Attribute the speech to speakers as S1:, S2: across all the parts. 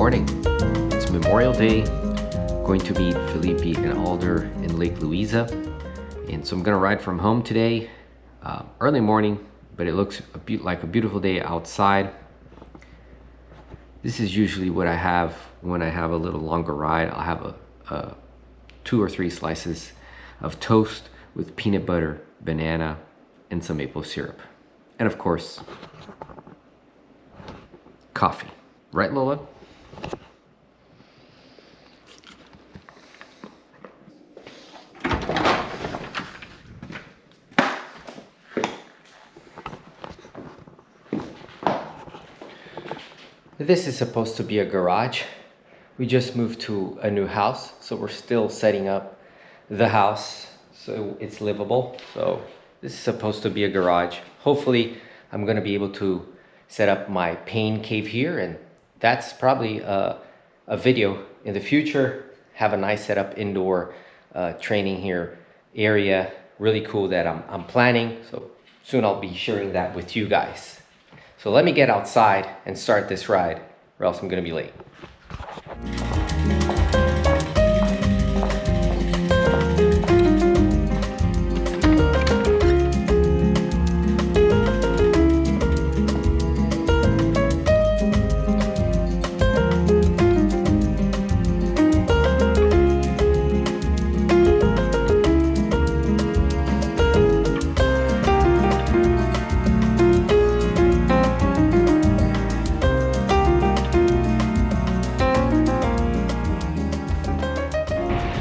S1: morning. It's Memorial Day. Going to meet Felipe and Alder in Lake Louisa. And so I'm gonna ride from home today, early morning, but it looks like a beautiful day outside. This is usually what I have when I have a little longer ride. I'll have a 2 or 3 slices of toast with peanut butter, banana, and some maple syrup. And of course, coffee. Right, Lola? This is supposed to be a garage. We just moved to a new house, so we're still setting up the house so it's livable. So this is supposed to be a garage. Hopefully I'm gonna be able to set up my pain cave here, and that's probably a video in the future. Have a nice setup indoor training here area. Really cool that I'm planning. So soon I'll be sharing that with you guys. So let me get outside and start this ride, or else I'm gonna be late.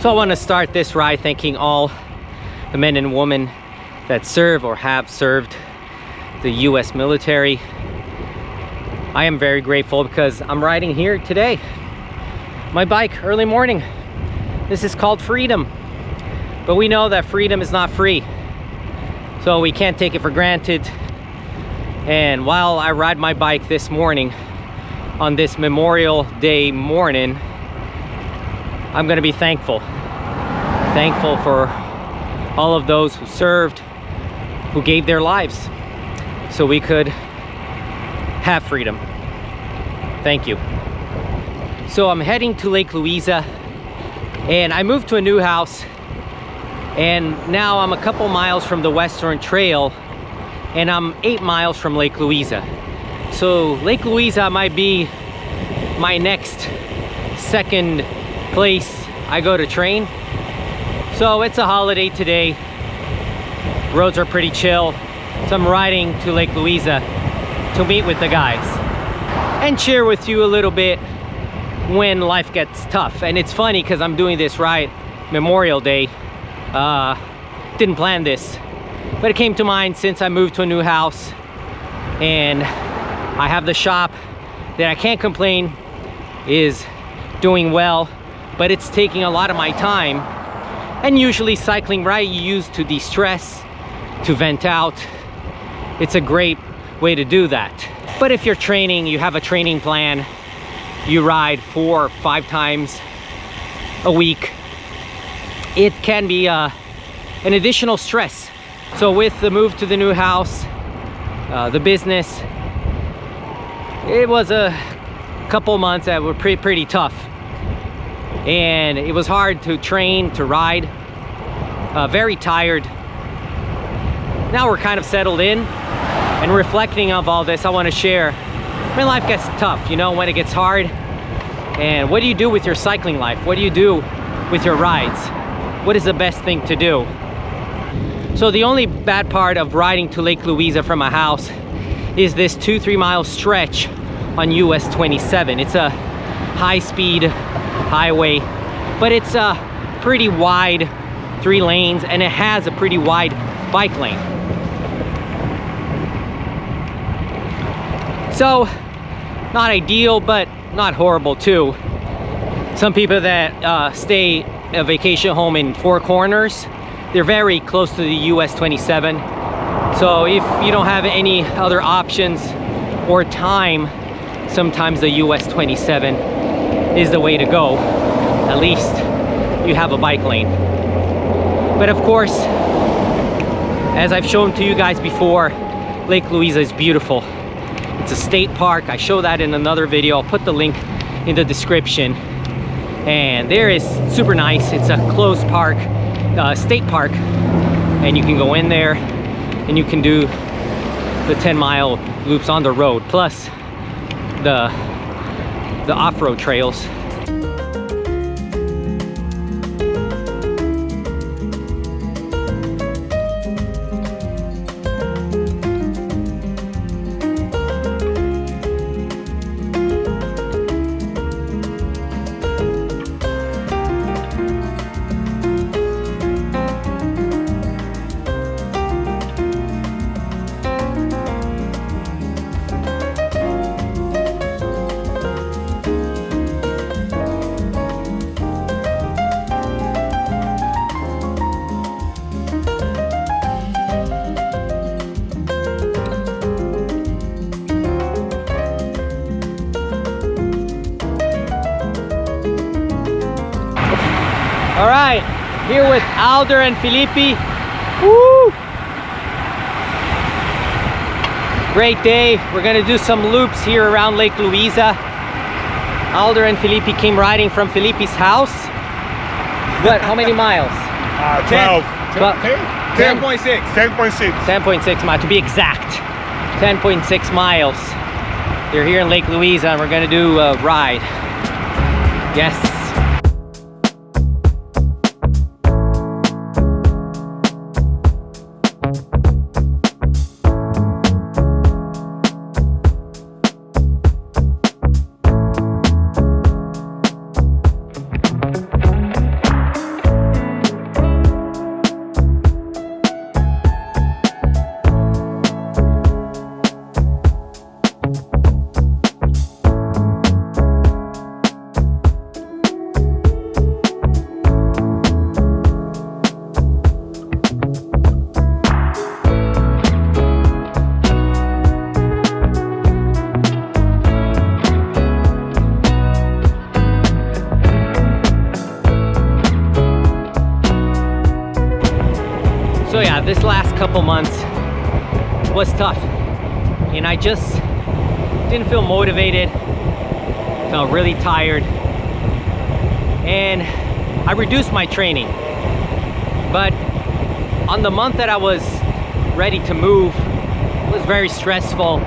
S1: So I want to start this ride thanking all the men and women that serve or have served the US military. I am very grateful because I'm riding here today. My bike, early morning. This is called freedom. But we know that freedom is not free. So we can't take it for granted. And while I ride my bike this morning, on this Memorial Day morning, I'm gonna be thankful for all of those who served, who gave their lives so we could have freedom. Thank you. So I'm heading to Lake Louisa, and I moved to a new house, and now I'm a couple miles from the Western Trail, and I'm 8 miles from Lake Louisa. So Lake Louisa might be my next second place I go to train. So it's a holiday today. Roads are pretty chill. So I'm riding to Lake Louisa to meet with the guys and share with you a little bit when life gets tough. And it's funny because I'm doing this ride Memorial Day. Didn't plan this, but it came to mind since I moved to a new house, and I have the shop that I can't complain is doing well, but it's taking a lot of my time. And usually cycling, right, you use to de-stress, to vent out. It's a great way to do that. But if you're training, you have a training plan, you ride 4 or 5 times a week, it can be an additional stress. So with the move to the new house, the business, it was a couple months that were pretty tough. And it was hard to train, to ride, very tired. Now we're kind of settled in, and reflecting of all this, I want to share when life gets tough, you know, when it gets hard, and what do you do with your cycling life? What do you do with your rides? What is the best thing to do? So the only bad part of riding to Lake Louisa from my house is this 2-3 mile stretch on US 27. It's a high-speed highway, but it's a pretty wide 3 lanes, and it has a pretty wide bike lane. So not ideal, but not horrible too. Some people that stay a vacation home in Four Corners, they're very close to the US 27. So if you don't have any other options or time, sometimes the US 27 is the way to go. At least you have a bike lane. But of course, as I've shown to you guys before, Lake Louisa is beautiful. It's a state park. I show that in another video. I'll put the link in the description. And there is super nice. It's a closed park, state park, and you can go in there and you can do the 10-mile loops on the road, plus the off-road trails. All right, here with Alder and Felipe. Woo! Great day. We're gonna do some loops here around Lake Louisa. Alder and Felipe came riding from Felipe's house. What, how many miles?
S2: 12.
S1: 10.6. 10.6 miles, to be exact. 10.6 miles. They're here in Lake Louisa and we're gonna do a ride. Yes. So yeah, this last couple months was tough, and I just didn't feel motivated, felt really tired, and I reduced my training. But on the month that I was ready to move, it was very stressful,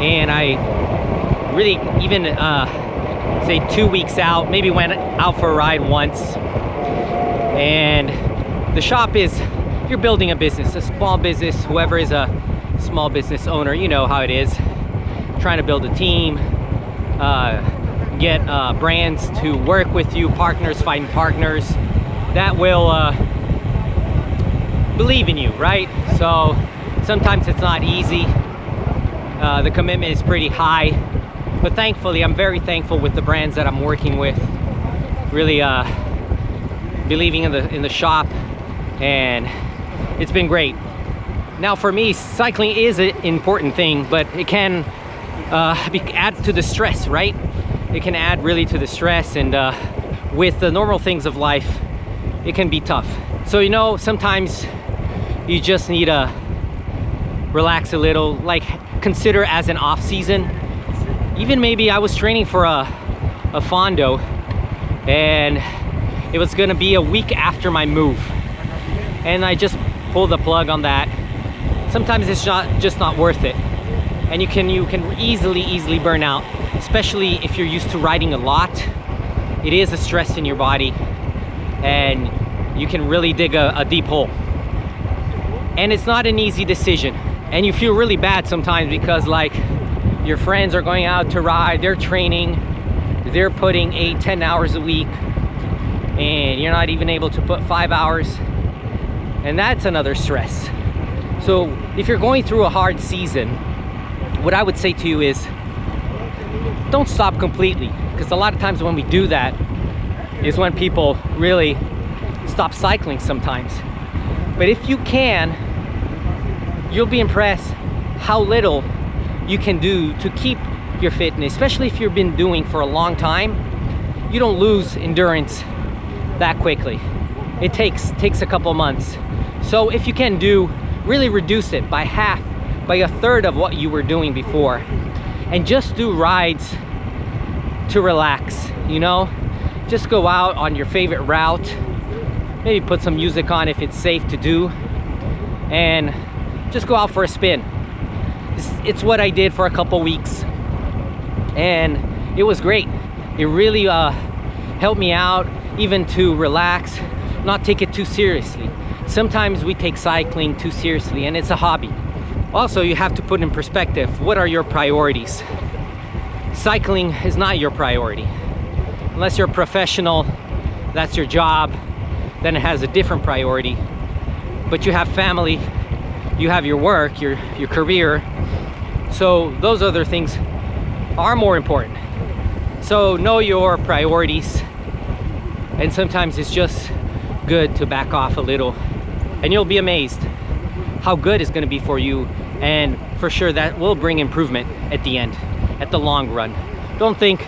S1: and I really even say 2 weeks out, maybe went out for a ride once. And the shop is, you're building a business, a small business. Whoever is a small business owner, you know how it is. Trying to build a team, get brands to work with you, partners, finding partners that will believe in you, right? So sometimes it's not easy. The commitment is pretty high, but thankfully, I'm very thankful with the brands that I'm working with. Really believing in the shop, and it's been great. Now for me, cycling is an important thing, but it can add to the stress, right? It can add really to the stress, and with the normal things of life, it can be tough. So, you know, sometimes you just need to relax a little, like consider as an off season. Even maybe I was training for a Fondo, and it was gonna be a week after my move, and I just pulled the plug on that. Sometimes it's just not worth it, and you can easily burn out, especially if you're used to riding a lot. It is a stress in your body, and you can really dig a deep hole, and it's not an easy decision, and you feel really bad sometimes because, like, your friends are going out to ride, they're training, they're putting 8-10 hours a week, and you're not even able to put 5 hours, and that's another stress. So if you're going through a hard season, what I would say to you is don't stop completely, because a lot of times when we do that is when people really stop cycling sometimes. But if you can, you'll be impressed how little you can do to keep your fitness, especially if you've been doing for a long time. You don't lose endurance that quickly. It takes a couple months. So if you can really reduce it by half, by a third of what you were doing before, and just do rides to relax, you know? Just go out on your favorite route, maybe put some music on if it's safe to do, and just go out for a spin. It's what I did for a couple weeks, and it was great. It really helped me out, even to relax, not take it too seriously. Sometimes we take cycling too seriously, and it's a hobby. Also, you have to put in perspective, what are your priorities? Cycling is not your priority. Unless you're a professional, that's your job, then it has a different priority. But you have family, you have your work, your career, so those other things are more important. So know your priorities, and sometimes it's just good to back off a little, and you'll be amazed how good it's going to be for you, and for sure that will bring improvement at the end, at the long run. Don't think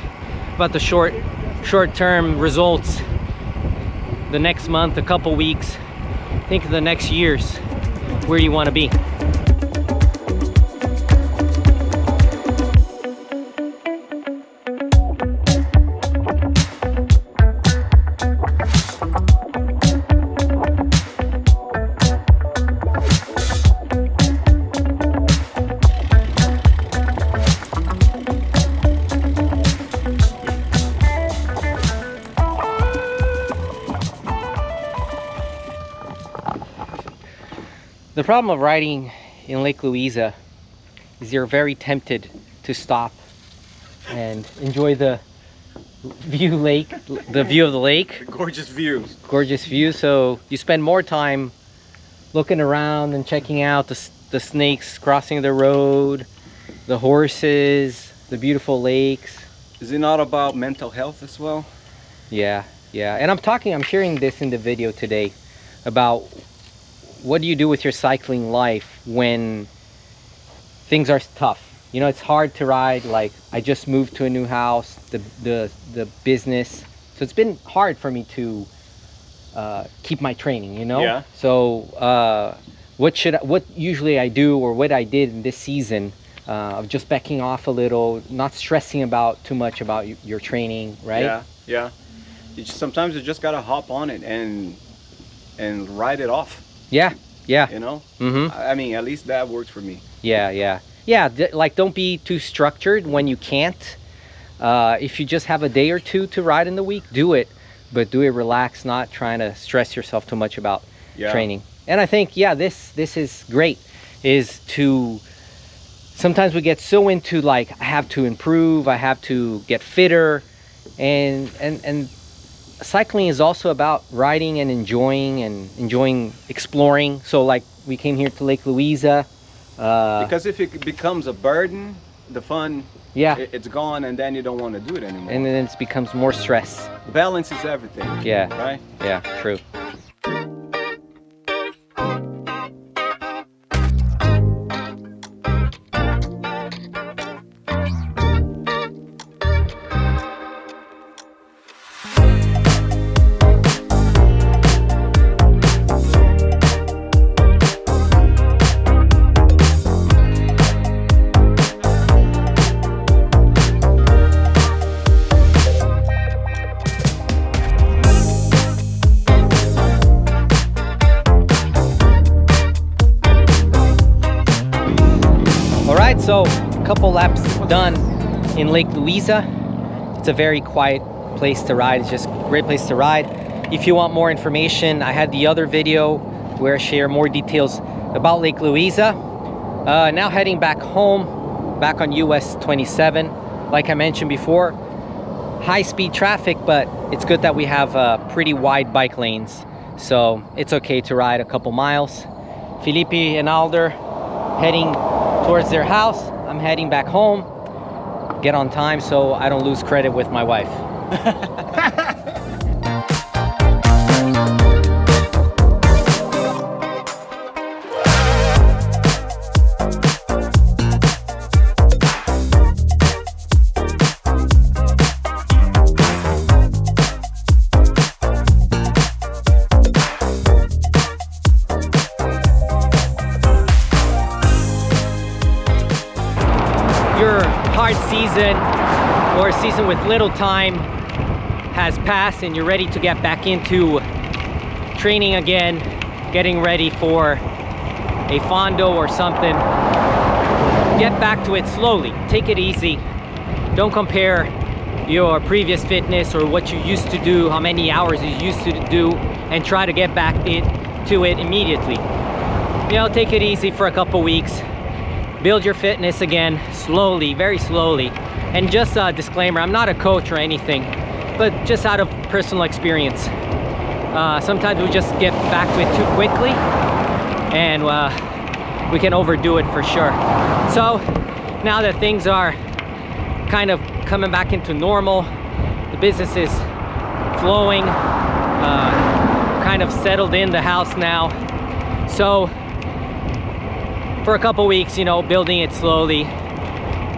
S1: about the short-term results the next month, a couple weeks. Think of the next years, where you want to be. The problem of riding in Lake Louisa is you're very tempted to stop and enjoy the view of the lake.
S2: Gorgeous views.
S1: Gorgeous view. So you spend more time looking around and checking out the snakes crossing the road, the horses, the beautiful lakes.
S2: Is it not about mental health as well?
S1: Yeah. And I'm sharing this in the video today about what do you do with your cycling life when things are tough. You know, it's hard to ride. Like, I just moved to a new house, the business, so it's been hard for me to keep my training, you know.
S2: Yeah.
S1: So what usually I do, or what I did in this season, of just backing off a little, not stressing about too much about your training, right?
S2: Yeah. Sometimes you just gotta hop on it and ride it off.
S1: Yeah.
S2: You know.
S1: Mm-hmm.
S2: I mean, at least that works for me.
S1: Yeah. Like, don't be too structured when you can't. If you just have a day or two to ride in the week, do it, but do it relaxed, not trying to stress yourself too much about training. And I think, this is great, is to, sometimes we get so into, like, I have to improve, I have to get fitter, and cycling is also about riding and enjoying exploring. So, like, we came here to Lake Louisa.
S2: Because if it becomes a burden, the fun, it's gone, and then you don't want to do it anymore.
S1: And then it becomes more stress.
S2: Balance is everything.
S1: Yeah.
S2: Right?
S1: Yeah, true. So, a couple laps done in Lake Louisa. It's a very quiet place to ride. It's just a great place to ride. If you want more information, I had the other video where I share more details about Lake Louisa. Now heading back home, back on US 27. Like I mentioned before, high-speed traffic, but it's good that we have pretty wide bike lanes, so it's okay to ride a couple miles. Felipe and Alder heading towards their house. I'm heading back home. Get on time so I don't lose credit with my wife. Your hard season or a season with little time has passed and you're ready to get back into training again, getting ready for a fondo or something, get back to it slowly. Take it easy. Don't compare your previous fitness or what you used to do, how many hours you used to do, and try to get back to it immediately. You know, take it easy for a couple weeks. Build your fitness again, slowly, very slowly. And just a disclaimer, I'm not a coach or anything, but just out of personal experience. Sometimes we just get back to it too quickly, and we can overdo it for sure. So now that things are kind of coming back into normal, the business is flowing, kind of settled in the house now. So for a couple weeks, you know, building it slowly,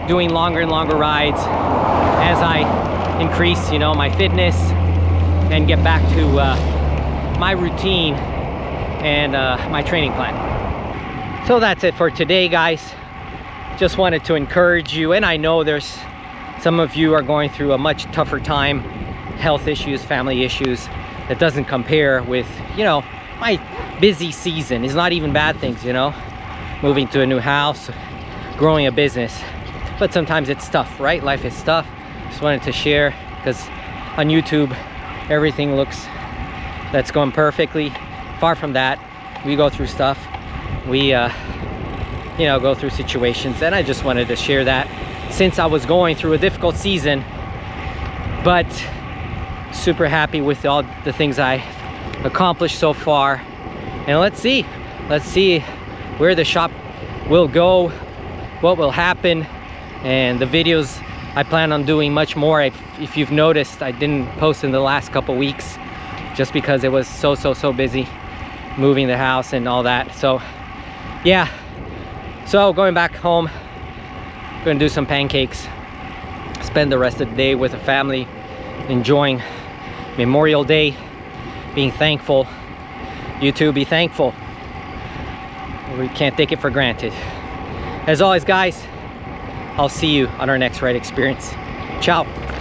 S1: doing longer and longer rides as I increase, you know, my fitness and get back to my routine and my training plan. So that's it for today, guys. Just wanted to encourage you, and I know there's some of you are going through a much tougher time, health issues, family issues, that doesn't compare with, you know, my busy season. It's not even bad things, you know, moving to a new house, growing a business, but sometimes it's tough, right? Life is tough. Just wanted to share, because on YouTube everything looks that's going perfectly. Far from that. We go through stuff, we you know, go through situations, and I just wanted to share that since I was going through a difficult season, but super happy with all the things I accomplished so far. And let's see where the shop will go, what will happen, and the videos I plan on doing much more. If you've noticed, I didn't post in the last couple weeks just because it was so busy moving the house and all that. So yeah, so going back home, gonna do some pancakes, spend the rest of the day with the family, enjoying Memorial Day, being thankful. You too, be thankful. We can't take it for granted. As always, guys, I'll see you on our next ride experience. Ciao.